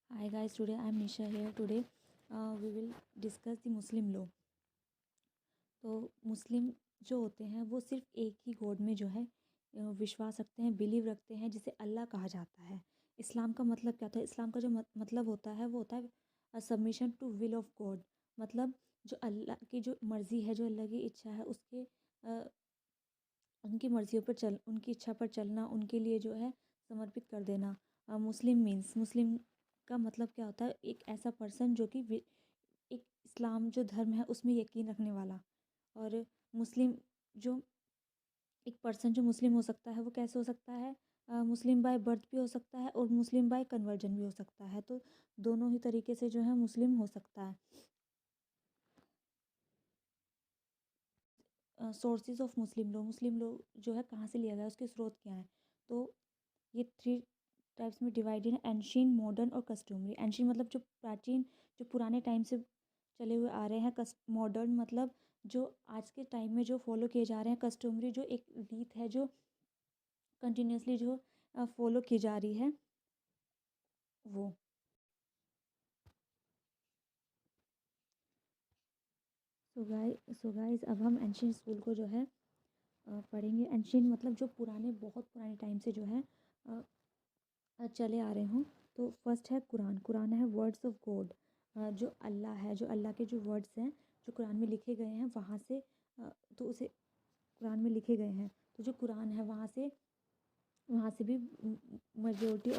Hi guys, today I am Nisha here. Today we will discuss the Muslim law. तो मुस्लिम जो होते हैं वो सिर्फ एक ही गॉड में जो है विश्वास रखते हैं, बिलीव रखते हैं, जिसे अल्लाह कहा जाता है। इस्लाम का मतलब क्या होता है? इस्लाम का जो मतलब होता है वो होता है submission to will of God. मतलब जो अल्लाह की जो मर्ज़ी है, जो अल्लाह की इच्छा है, उसके उनकी मर्ज़ियों पर उनकी इच्छा पर चलना, उनके लिए जो है समर्पित कर देना। मुस्लिम का मतलब क्या होता है? एक ऐसा पर्सन जो कि एक इस्लाम जो धर्म है उसमें यकीन रखने वाला। और मुस्लिम जो एक पर्सन जो मुस्लिम हो सकता है वो कैसे हो सकता है? मुस्लिम बाय बर्थ भी हो सकता है और मुस्लिम बाय कन्वर्जन भी हो सकता है। तो दोनों ही तरीके से जो है मुस्लिम हो सकता है। सोर्सेज ऑफ मुस्लिम लॉ जो है कहाँ से लिया गया है, उसके स्रोत क्या हैं? तो ये 3 टाइप्स में डिवाइडेड है: एंशिएंट, मॉडर्न और कस्टमरी। एंशिएंट मतलब जो प्राचीन, जो पुराने टाइम से चले हुए आ रहे हैं। मॉडर्न मतलब जो आज के टाइम में जो फॉलो किए जा रहे हैं। कस्टमरी जो एक रीत है जो कंटिन्यूअसली जो फॉलो की जा रही है वो। सो गाइस अब हम एंशिएंट स्कूल को जो है पढ़ेंगे। एंशिएंट मतलब जो पुराने, बहुत पुराने टाइम से जो है चले आ रहे हों। तो फर्स्ट है कुरान। कुरान है वर्ड्स ऑफ गॉड। जो अल्लाह है, जो अल्लाह के जो वर्ड्स हैं जो कुरान में लिखे गए हैं वहाँ से तो उसे कुरान में लिखे गए हैं। तो जो कुरान है वहाँ से भी मेजोरिटी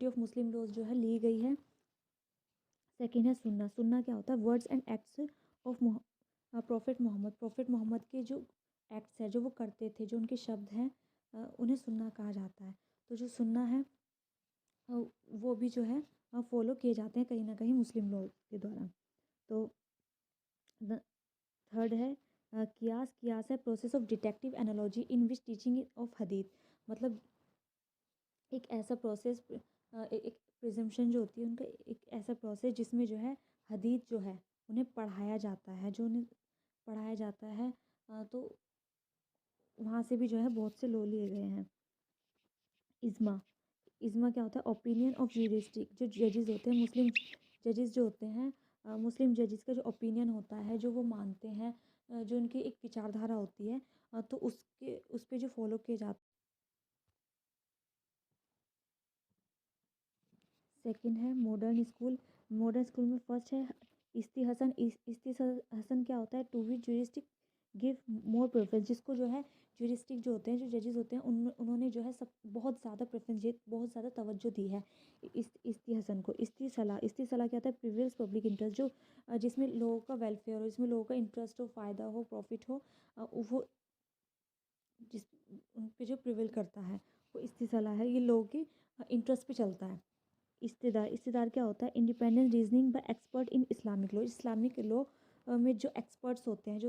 ऑफ मुस्लिम लॉज जो है ली गई है। सेकेंड है सुन्ना। सुन्ना क्या होता है? Words and acts of prophet Muhammad. Prophet Muhammad के जो एक्ट्स हैं जो वो करते थे, जो उनके शब्द हैं, उन्हें सुन्ना कहा जाता है। तो जो सुन्ना है वो भी जो है फॉलो किए जाते हैं कहीं ना कहीं मुस्लिम लोग के द्वारा। तो थर्ड है कियास। कियास है process of deductive analogy in which teaching of हदीत। मतलब एक ऐसा प्रोसेस, एक प्रिजम्पशन जो होती है उनका, एक ऐसा प्रोसेस जिसमें जो है हदीत जो है उन्हें पढ़ाया जाता है, जो उन्हें पढ़ाया जाता है। तो वहाँ से भी जो है बहुत से लो लिए गए हैं। इज़्मा। इज़्मा क्या होता है? Opinion of juristic. जो जजेस होते हैं, मुस्लिम जजेस जो होते हैं, मुस्लिम जजेस का जो ओपिनियन होता है, जो वो मानते हैं, जो उनकी एक विचारधारा होती है, तो उस पे जो फॉलो किए जाते। सेकंड है मॉडर्न स्कूल। मॉडर्न स्कूल में फर्स्ट है इस्ती हसन। इस्ती हसन क्या होता है? To which juristic give more preference. जिसको जो है ज्यूरिस्टिक जो होते हैं, जो जजेस होते हैं, उन्होंने जो है सब बहुत ज़्यादा प्रेफरेंस, बहुत ज़्यादा तवज्जो दी है इस्ती हसन को। इस्ती सलाह क्या होता है? Previous public interest. जो जिसमें लोगों का वेलफेयर हो, जिसमें लोगों का इंटरेस्ट हो, फ़ायदा हो, प्रॉफिट हो, वो जिस उन पे जो प्रिवेल करता है वो इस्ती सलाह है। ये लोगों की इंटरेस्ट पे चलता है। इस्तेदार। इस्तेदार क्या होता है? Independent reasoning bye expert in Islamic law. Islamic law में जो एक्सपर्ट्स होते हैं,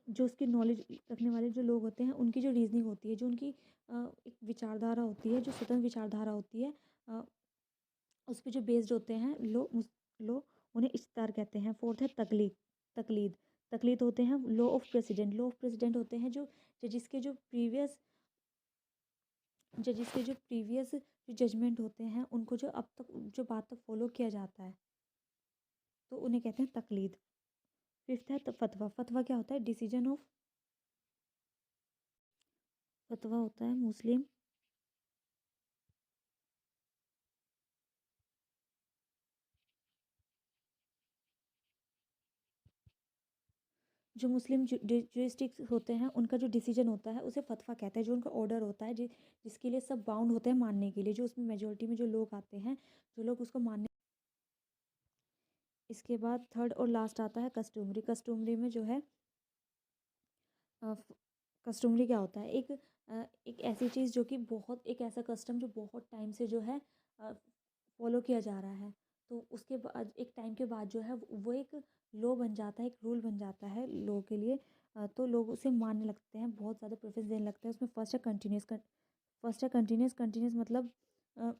जो उसकी नॉलेज रखने वाले जो लोग होते हैं, उनकी जो रीजनिंग होती है, जो उनकी एक विचारधारा होती है, जो स्वतंत्र विचारधारा होती है, उस पे जो बेस्ड होते हैं लो, उन्हें इस्तेदार कहते हैं। फोर्थ है तकलीद। तकलीद होते हैं law of president. Law of president होते हैं जो जिसके जो प्रीवियस जो प्रीवियस जो जजमेंट होते हैं, उनको जो अब तक जो बात तक फॉलो किया जाता है, तो उन्हें कहते हैं तकलीद। फिफ्थ है फतवा। फतवा क्या होता है? Decision of. फतवा होता है मुस्लिम जो मुस्लिम जुरिस्टिक्स होते हैं, उनका जो डिसीजन होता है उसे फतवा कहते हैं। जो उनका ऑर्डर होता है, जिसके लिए सब बाउंड होते हैं मानने के लिए, जो उसमें मेजोरिटी में जो लोग आते हैं, जो लोग उसको मानने। इसके बाद थर्ड और लास्ट आता है कस्टमरी। कस्टमरी में जो है कस्टमरी क्या होता है? एक ऐसी चीज़ जो कि बहुत, एक ऐसा कस्टम जो बहुत टाइम से जो है फॉलो किया जा रहा है। तो उसके बाद एक टाइम के बाद जो है वो एक लॉ बन जाता है, एक रूल बन जाता है लोगों के लिए। तो लोग उसे मानने लगते हैं, बहुत ज़्यादा प्रेफरेंस देने लगते हैं। उसमें फर्स्ट है कंटिन्यूस। कंटिन्यूस मतलब अ,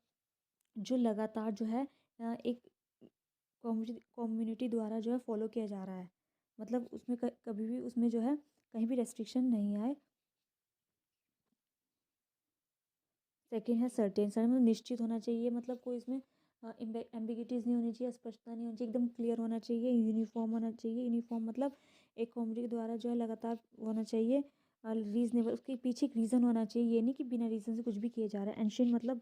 जो लगातार जो है एक कम्युनिटी द्वारा जो है फॉलो किया जा रहा है। मतलब उसमें कभी भी उसमें जो है कहीं भी रेस्ट्रिक्शन नहीं आए। सेकेंड है सर्टेन, सर्टेन मतलब निश्चित होना चाहिए, मतलब कोई इसमें एम्बिगिटीज़ नहीं होनी चाहिए, स्पष्टता नहीं होनी चाहिए, एकदम क्लियर होना चाहिए, यूनिफॉर्म होना चाहिए। यूनिफॉर्म मतलब एक कॉमेडी के द्वारा जो है लगातार होना चाहिए, रीजनेबल, उसके पीछे एक रीज़न होना चाहिए, ये नहीं कि बिना रीज़न से कुछ भी किया जा रहा है। एंशियंट मतलब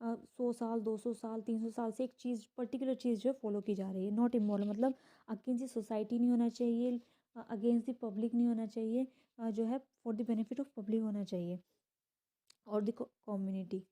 100 साल 200 साल 300 साल से एक चीज़, पर्टिकुलर चीज़ जो है फॉलो की जा रही है। नॉट इमोरल मतलब अगेंस्ट द सोसाइटी नहीं होना चाहिए, अगेंस्ट द पब्लिक नहीं होना चाहिए, जो है for the benefit of public होना चाहिए और द कम्युनिटी।